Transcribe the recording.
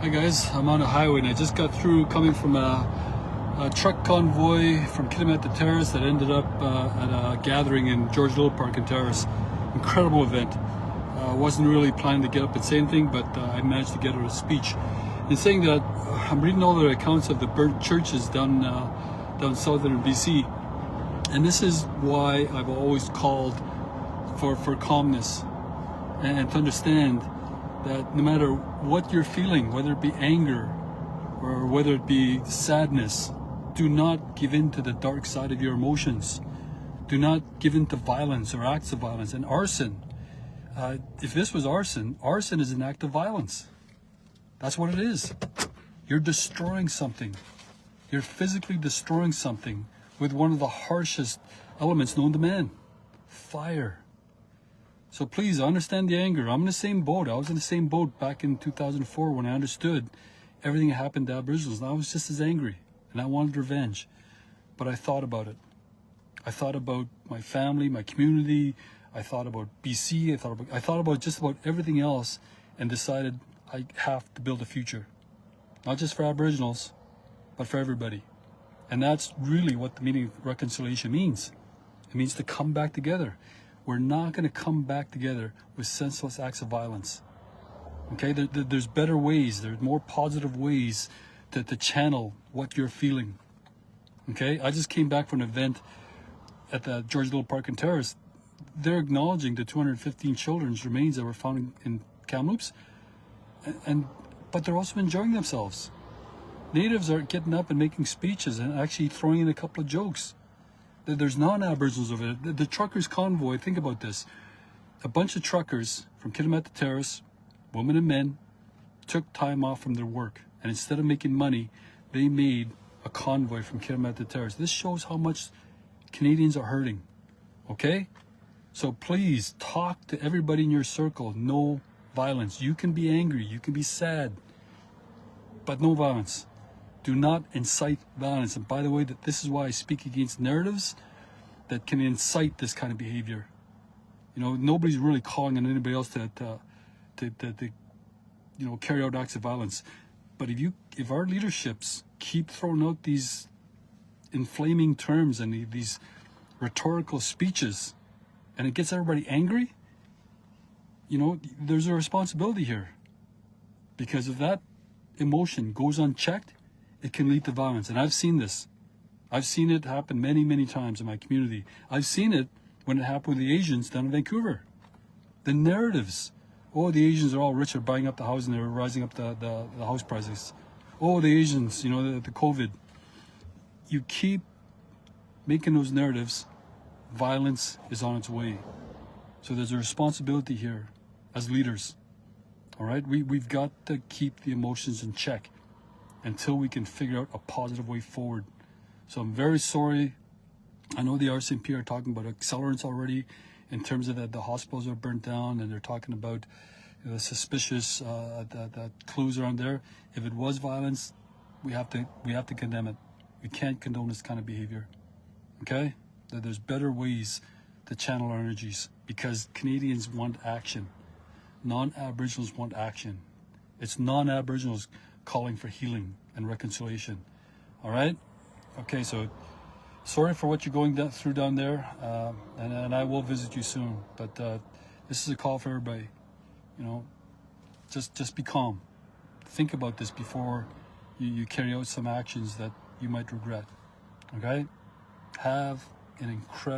Hi guys, I'm on a highway and I just got through coming from a truck convoy from Kitimat to Terrace that ended up at a gathering in George Little Park in Terrace. Incredible event. Wasn't really planning to get up and say anything, but I managed to get out a speech. In saying that, I'm reading all the accounts of the burnt churches down southern BC, and this is why I've always called for calmness and to understand that no matter what you're feeling, whether it be anger or whether it be sadness, do not give in to the dark side of your emotions. Do not give in to violence or acts of violence. And arson, if this was arson is an act of violence. That's what it is. You're destroying something. You're physically destroying something with one of the harshest elements known to man, fire. So please understand the anger. I'm in the same boat. I was in the same boat back in 2004 when I understood everything that happened to Aboriginals. And I was just as angry and I wanted revenge. But I thought about it. I thought about my family, my community. I thought about BC. I thought about just about everything else and decided I have to build a future. Not just for Aboriginals, but for everybody. And that's really what the meaning of reconciliation means. It means to come back together. We're not going to come back together with senseless acts of violence. Okay, there's better ways. There's more positive ways to channel what you're feeling. Okay, I just came back from an event at the George Little Park in Terrace. They're acknowledging the 215 children's remains that were found in Kamloops, but they're also enjoying themselves. Natives are getting up and making speeches and actually throwing in a couple of jokes. There's non-Aboriginals over there. The truckers convoy, think about this. A bunch of truckers from Kitimat to Terrace, women and men, took time off from their work. And instead of making money, they made a convoy from Kitimat to Terrace. This shows how much Canadians are hurting. Okay? So please talk to everybody in your circle. No violence. You can be angry. You can be sad. But no violence. Do not incite violence. And by the way, this is why I speak against narratives that can incite this kind of behavior. You know, nobody's really calling on anybody else to carry out acts of violence. But if our leaderships keep throwing out these inflaming terms and these rhetorical speeches, and it gets everybody angry, you know, there's a responsibility here. Because if that emotion goes unchecked, it can lead to violence. And I've seen this. I've seen it happen many, many times in my community. I've seen it when it happened with the Asians down in Vancouver. The narratives. Oh, the Asians are all rich, they're buying up the house and they're rising up the house prices. Oh, the Asians, you know, the COVID. You keep making those narratives, violence is on its way. So there's a responsibility here as leaders. All right? We've got to keep the emotions in check until we can figure out a positive way forward. So I'm very sorry. I know the RCMP are talking about accelerants already in terms of that the hospitals are burnt down, and they're talking about the suspicious the clues around there. If it was violence, we have to condemn it. We can't condone this kind of behavior. Okay? That there's better ways to channel our energies because Canadians want action. Non-Aboriginals want action. It's non-Aboriginals calling for healing and reconciliation. All right? Okay, so sorry for what you're going through down there, and I will visit you soon. But this is a call for everybody. You know, just be calm. Think about this before you carry out some actions that you might regret. Okay? Have an incredible